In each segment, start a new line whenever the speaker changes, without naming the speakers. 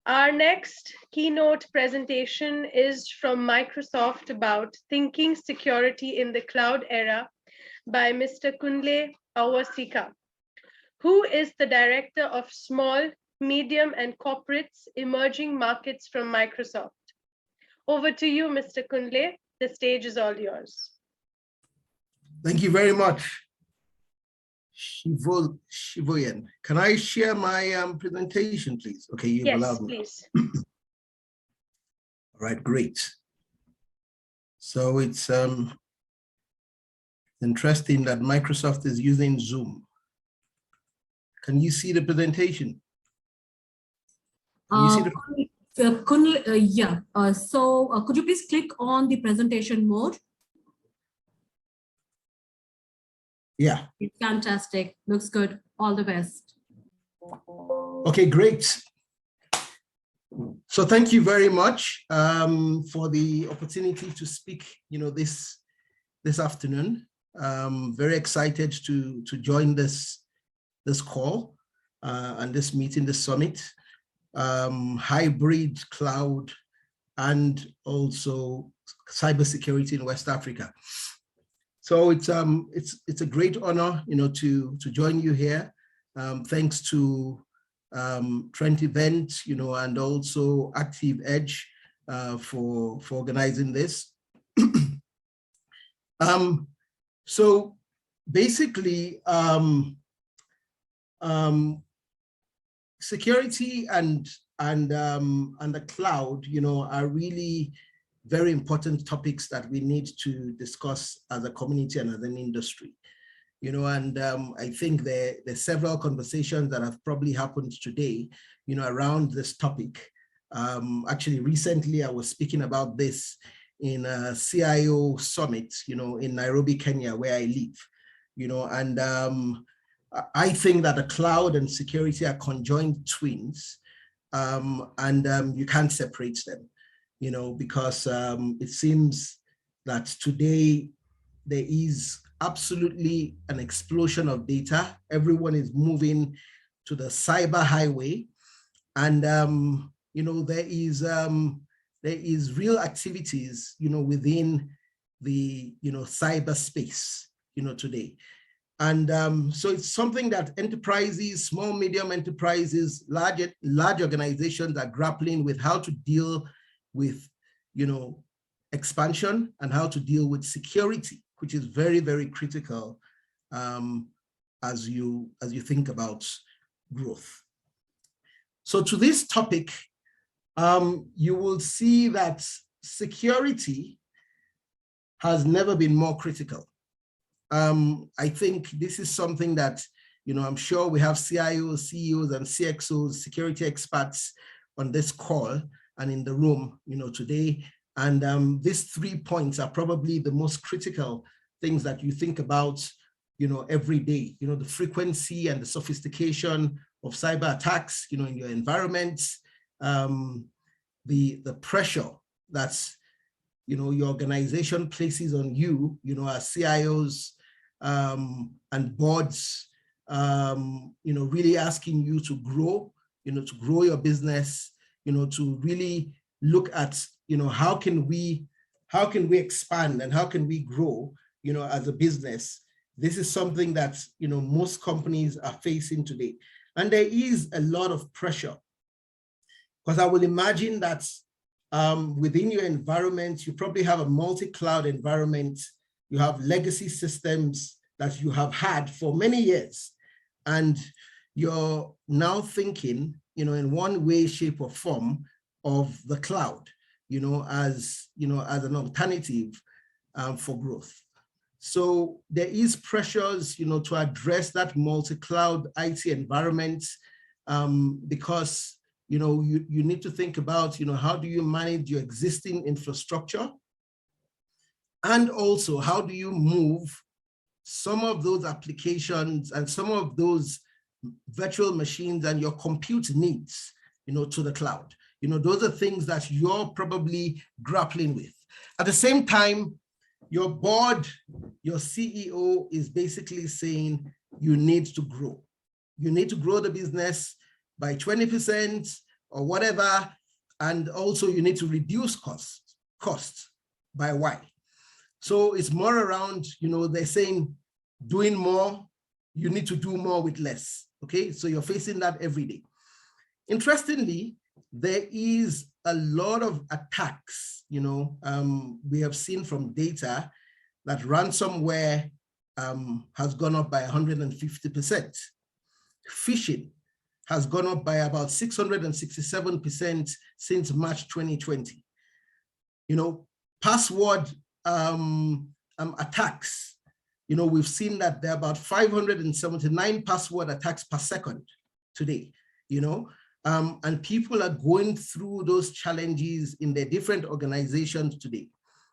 Our next keynote presentation is from Microsoft about thinking security in the cloud era by Mr. Kunle Awosika, who is the Director of Small, Medium, and Corporates Emerging Markets from Microsoft. Over to you, Mr. Kunle. The stage is all yours.
Thank you very much, Shivoyan. Can I share my presentation, please? Okay, you've allowed me.
Yes, please.
All right, great. So it's interesting that Microsoft is using Zoom. Can you see the presentation? Can you see the
Kunle, yeah. Could you please click on the presentation mode?
Yeah.
It's fantastic. Looks good. All the best.
Okay, great. So thank you very much for the opportunity to speak, this afternoon. Very excited to join this call and this meeting, this summit, hybrid cloud and also cybersecurity in West Africa. So it's a great honor, to join you here. Thanks to Trent Event, and also Active Edge for organizing this. So basically, security and the cloud, are really very important topics that we need to discuss as a community and as an industry. I think there's several conversations that have probably happened today, around this topic. Actually, recently I was speaking about this in a CIO summit, in Nairobi, Kenya, where I live, I think that the cloud and security are conjoined twins, and you can't separate them, because it seems that today there is absolutely an explosion of data. Everyone is moving to the cyber highway, and there is real activities within the cyberspace today. And so it's something that enterprises, small, medium enterprises, large organizations are grappling with, how to deal with expansion and how to deal with security, which is very, very critical as you think about growth. So to this topic, you will see that security has never been more critical. I think this is something that, I'm sure we have CIOs, CEOs, and CXOs, security experts on this call and in the room, today. And these 3 points are probably the most critical things that you think about, every day, the frequency and the sophistication of cyber attacks, in your environments, the pressure that's, your organization places on you, as CIOs and boards, really asking you to grow, to grow your business, to really look at, how can we expand and how can we grow, as a business. This is something that, most companies are facing today. And there is a lot of pressure, because I will imagine that within your environment, you probably have a multi-cloud environment. You have legacy systems that you have had for many years. And you're now thinking, in one way, shape, or form of the cloud, as an alternative for growth. So there is pressures, to address that multi-cloud IT environment, because, you need to think about, how do you manage your existing infrastructure? And also, how do you move some of those applications and some of those virtual machines and your compute needs, to the cloud? Those are things that you're probably grappling with. At the same time, your board, your CEO is basically saying you need to grow. You need to grow the business by 20%, or whatever. And also you need to reduce costs by Y. So it's more around, they're saying doing more, you need to do more with less. Okay, so you're facing that every day. Interestingly, there is a lot of attacks, we have seen from data that ransomware has gone up by 150%. Phishing has gone up by about 667% since March 2020. Password attacks, we've seen that there are about 579 password attacks per second today, and people are going through those challenges in their different organizations today.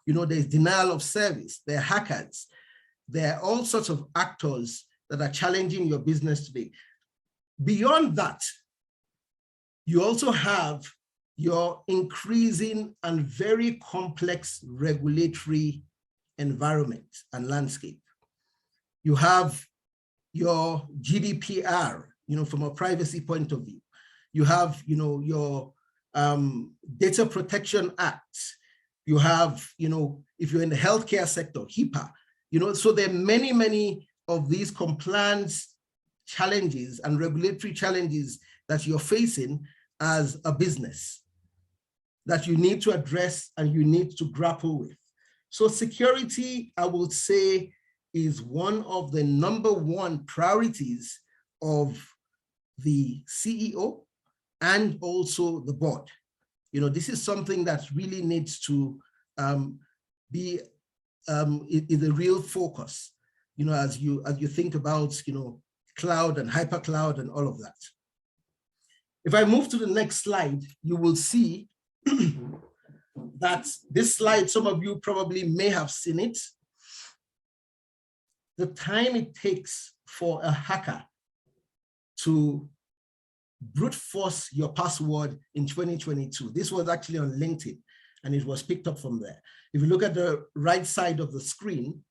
There's denial of service, there are hackers, there are all sorts of actors that are challenging your business today. Beyond that, you also have your increasing and very complex regulatory environment and landscape. You have your GDPR, from a privacy point of view. You have, your Data Protection Act. You have, if you're in the healthcare sector, HIPAA. So there are many, many of these compliance challenges and regulatory challenges that you're facing as a business that you need to address and you need to grapple with. So security, I would say, is one of the #1 priorities of the CEO and also the board. This is something that really needs to be is a real focus, as you think about, cloud and hypercloud and all of that. If I move to the next slide, you will see that this slide, some of you probably may have seen it. The time it takes for a hacker to brute force your password in 2022. This was actually on LinkedIn and it was picked up from there. If you look at the right side of the screen,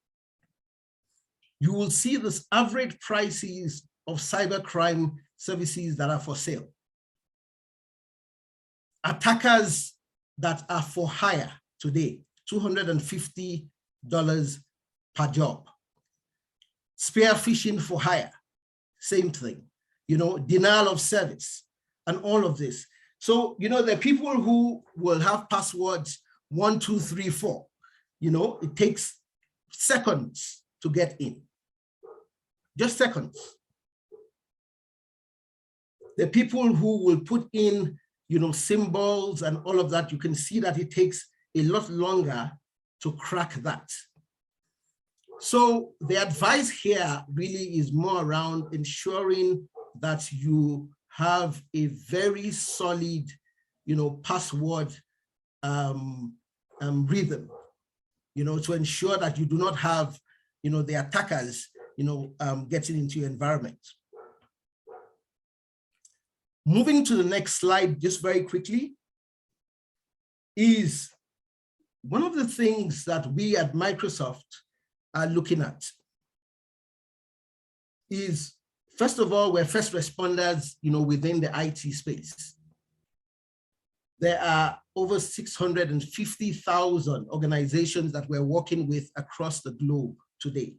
you will see this average prices of cybercrime services that are for sale. Attackers that are for hire today, $250 per job. Spear phishing for hire, same thing. Denial of service and all of this. So, there are people who will have passwords 1, 2, 3, 4. It takes seconds to get in. Just seconds. The people who will put in, symbols and all of that, you can see that it takes a lot longer to crack that. So the advice here really is more around ensuring that you have a very solid, password rhythm, to ensure that you do not have, the attackers, getting into your environment. Moving to the next slide, just very quickly, is one of the things that we at Microsoft are looking at is, first of all, we're first responders, within the IT space. There are over 650,000 organizations that we're working with across the globe today,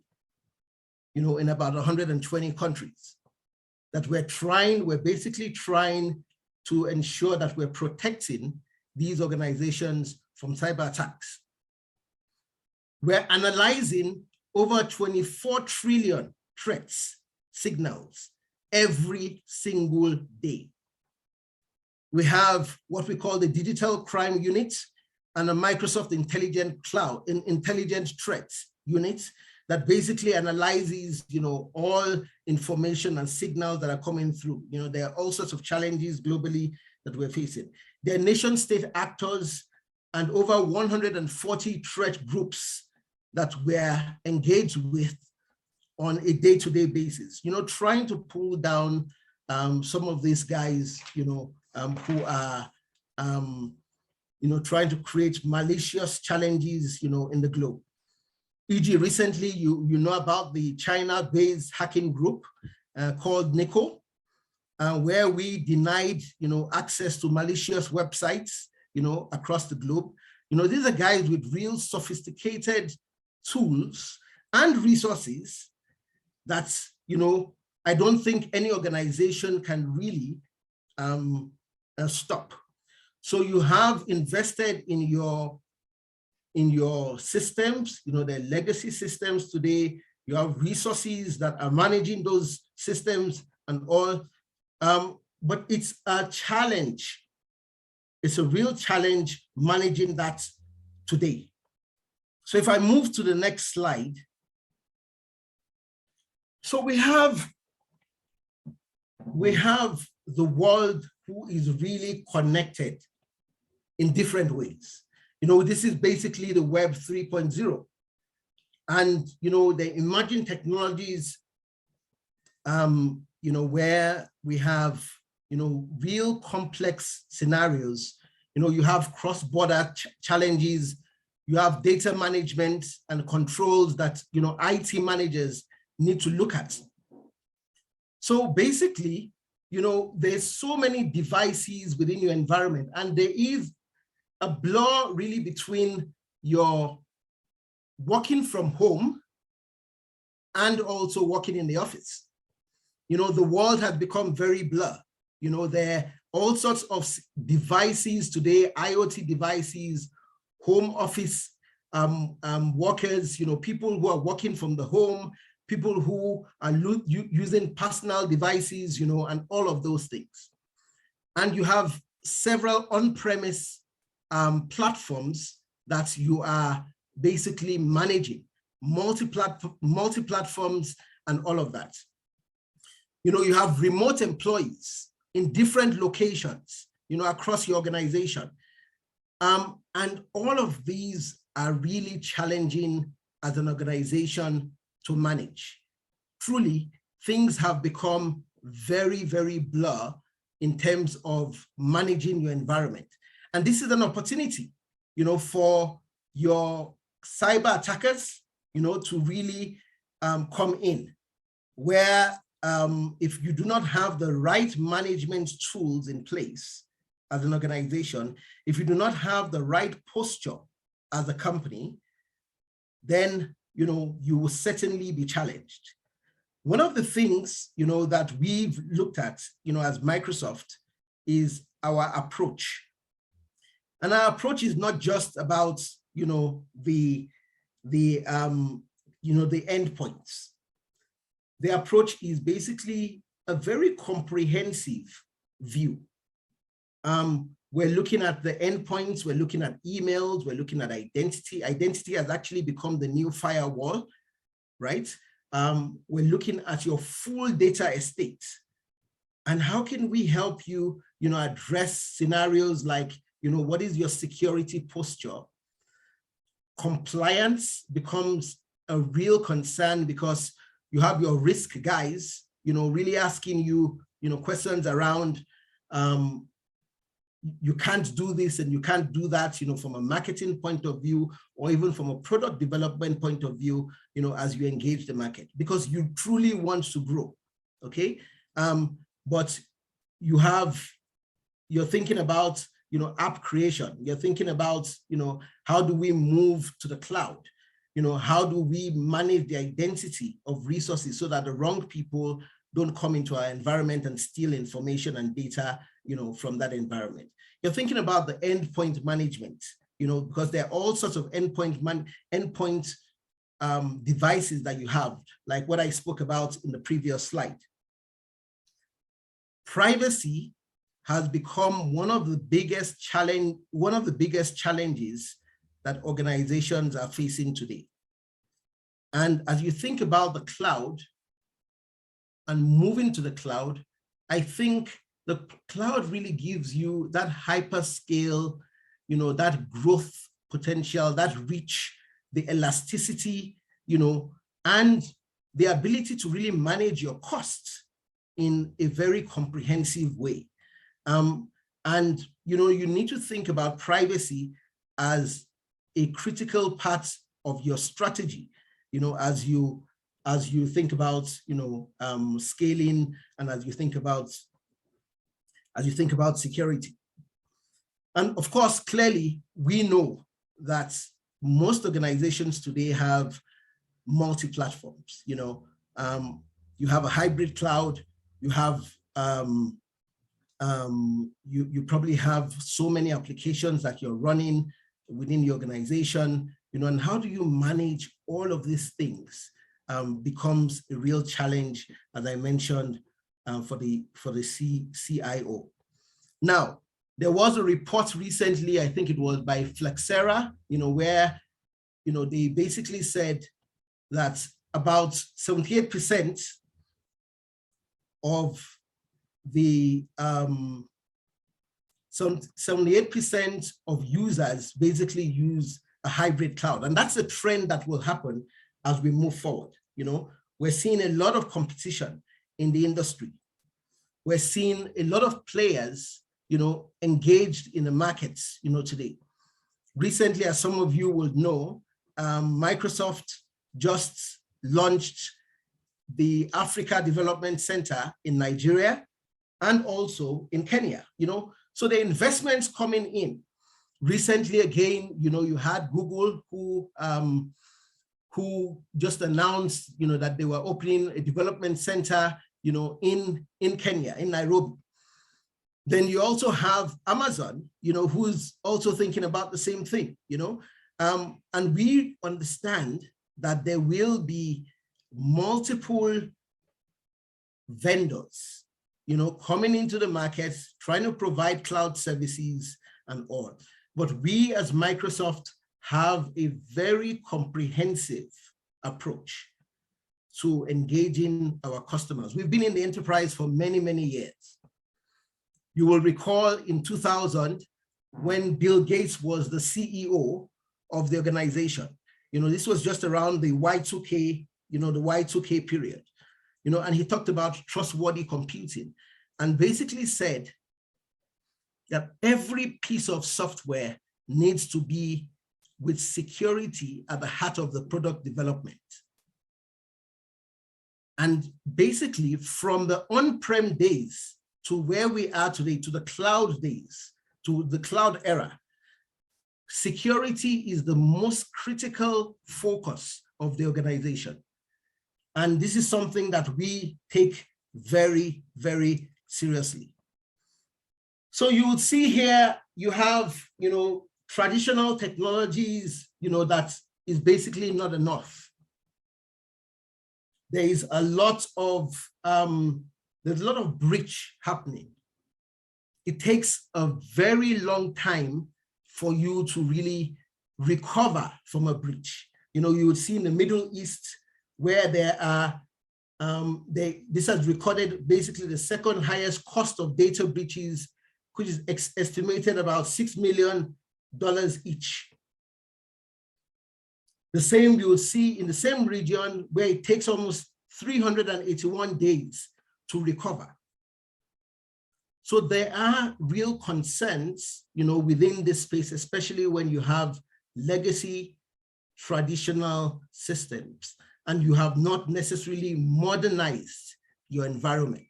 in about 120 countries. That we're basically trying to ensure that we're protecting these organizations from cyber attacks. We're analyzing over 24 trillion threats signals every single day. We have what we call the Digital Crime Unit and a Microsoft Intelligent Threats Unit that basically analyzes, all information and signals that are coming through. There are all sorts of challenges globally that we're facing. There are nation-state actors and over 140 threat groups that we're engaged with on a day-to-day basis, trying to pull down some of these guys, who are, trying to create malicious challenges, in the globe. E.g., recently, you know about the China-based hacking group called NICO. where we denied, access to malicious websites, across the globe. These are guys with real sophisticated tools and resources that, I don't think any organization can really stop. So you have invested in your systems, the legacy systems today. You have resources that are managing those systems and all, but it's a challenge. It's a real challenge managing that today. So if I move to the next slide. So we have the world who is really connected in different ways. This is basically the Web 3.0. And, the emerging technologies, where we have, real complex scenarios. You have cross-border challenges, you have data management and controls that, IT managers need to look at. So basically, there's so many devices within your environment, and there is a blur really between your working from home and also working in the office. The world has become very blurred. There are all sorts of devices today, IoT devices, home office workers, people who are working from the home, people who are using personal devices, and all of those things. And you have several on-premise platforms that you are basically managing, multi-platforms and all of that. You have remote employees in different locations, across your organization. And all of these are really challenging as an organization to manage. Truly, things have become very, very blurred in terms of managing your environment. And this is an opportunity, for your cyber attackers, to really come in, where if you do not have the right management tools in place as an organization, if you do not have the right posture as a company, then you will certainly be challenged. One of the things that we've looked at as Microsoft is our approach. And our approach is not just about the endpoints. The approach is basically a very comprehensive view. We're looking at the endpoints, we're looking at emails, we're looking at identity. Identity has actually become the new firewall, right? We're looking at your full data estate. And how can we help you, address scenarios like, what is your security posture? Compliance becomes a real concern because you have your risk guys, really asking you, questions around, you can't do this and you can't do that, from a marketing point of view, or even from a product development point of view, as you engage the market, because you truly want to grow, okay? But you're thinking about, app creation. You're thinking about, how do we move to the cloud? How do we manage the identity of resources so that the wrong people don't come into our environment and steal information and data, from that environment. You're thinking about the endpoint management, because there are all sorts of endpoint devices that you have, like what I spoke about in the previous slide. Privacy has become one of the biggest challenges that organizations are facing today. And as you think about the cloud and moving to the cloud, I think the cloud really gives you that hyperscale, that growth potential, that reach, the elasticity, and the ability to really manage your costs in a very comprehensive way. And you need to think about privacy as a critical part of your strategy, as you think about, scaling, and as you think about, as you think about security. And of course, clearly, we know that most organizations today have multi-platforms. You have a hybrid cloud, you have, you probably have so many applications that you're running within the organization, and how do you manage all of these things becomes a real challenge, as I mentioned, for the CIO. Now, there was a report recently, I think it was by Flexera, where, they basically said that about 78% of the 78% of users basically use a hybrid cloud. And that's a trend that will happen as we move forward. We're seeing a lot of competition in the industry. We're seeing a lot of players, engaged in the markets, today. Recently, as some of you will know, Microsoft just launched the Africa Development Center in Nigeria and also in Kenya, So the investments coming in. Recently, again, you had Google who just announced, that they were opening a development center, in Kenya, in Nairobi. Then you also have Amazon, who's also thinking about the same thing, and we understand that there will be multiple vendors, coming into the markets, trying to provide cloud services and all. But we as Microsoft have a very comprehensive approach to engaging our customers. We've been in the enterprise for many, many years. You will recall in 2000, when Bill Gates was the CEO of the organization, this was just around the Y2K, the Y2K period, and he talked about trustworthy computing and basically said that every piece of software needs to be with security at the heart of the product development. And basically from the on-prem days to where we are today, to the cloud days, to the cloud era, security is the most critical focus of the organization. And this is something that we take very, very seriously. So you would see here, you have, traditional technologies, that is basically not enough. There is a lot of, there's a lot of breach happening. It takes a very long time for you to really recover from a breach. You would see in the Middle East where there are, this has recorded basically the second highest cost of data breaches, which is estimated about $6 million each. The same you will see in the same region where it takes almost 381 days to recover. So there are real concerns, within this space, especially when you have legacy traditional systems and you have not necessarily modernized your environment.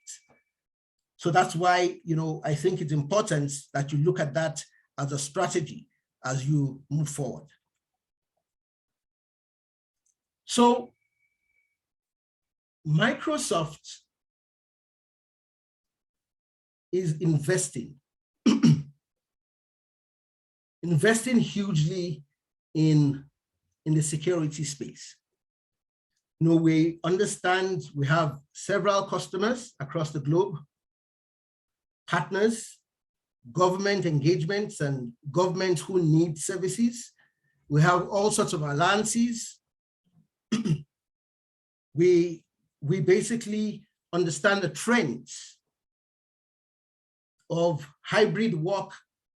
So that's why, I think it's important that you look at that as a strategy as you move forward. So Microsoft is investing hugely in the security space. We understand we have several customers across the globe, partners, government engagements and governments who need services. We have all sorts of alliances. We basically understand the trends of hybrid work,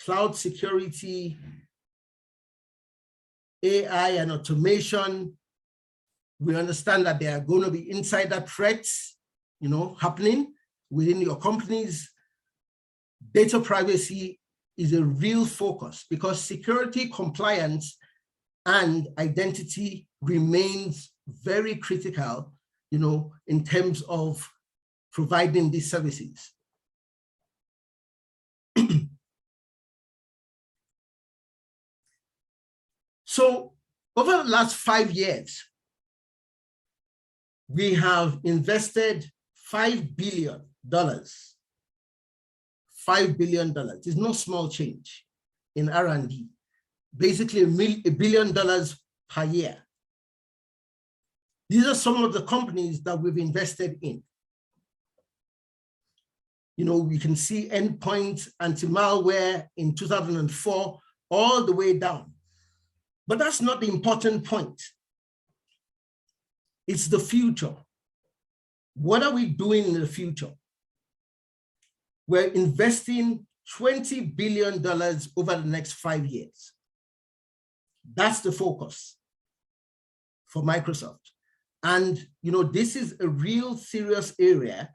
cloud security, AI and automation. We understand that there are going to be insider threats, happening within your companies. Data privacy is a real focus because security, compliance, and identity remains very critical, in terms of providing these services. So over the last 5 years, we have invested $5 billion. $5 billion is no small change in R&D, basically $1 billion per year. These are some of the companies that we've invested in. You know, we can see endpoint anti-malware in 2004, all the way down. But that's not the important point. It's the future. What are we doing in the future? We're investing $20 billion over the next 5 years. That's the focus for Microsoft. And, you know, this is a real serious area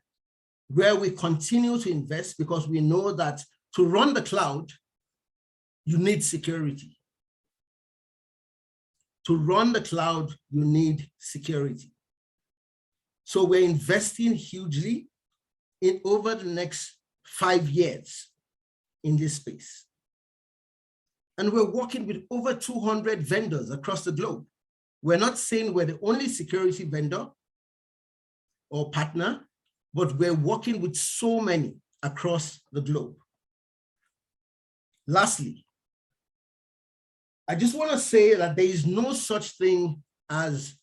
where we continue to invest because we know that to run the cloud, you need security. To run the cloud, you need security. So we're investing hugely in over the next 5 years in this space. And we're working with over 200 vendors across the globe. We're not saying we're the only security vendor or partner, but we're working with so many across the globe. Lastly, I just want to say that there is no such thing as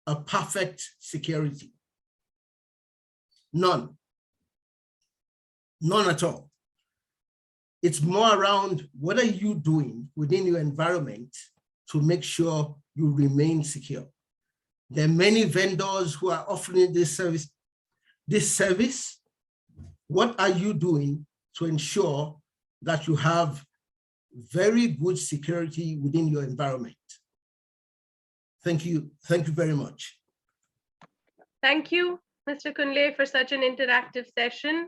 a perfect security. None. None at all. It's more around what are you doing within your environment to make sure you remain secure. There are many vendors who are offering this service. What are you doing to ensure that you have very good security within your environment? Thank you. Thank you very much.
Thank you, Mr. Kunle, for such an interactive session.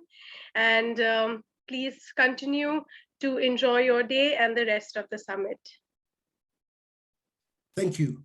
And please continue to enjoy your day and the rest of the summit.
Thank you.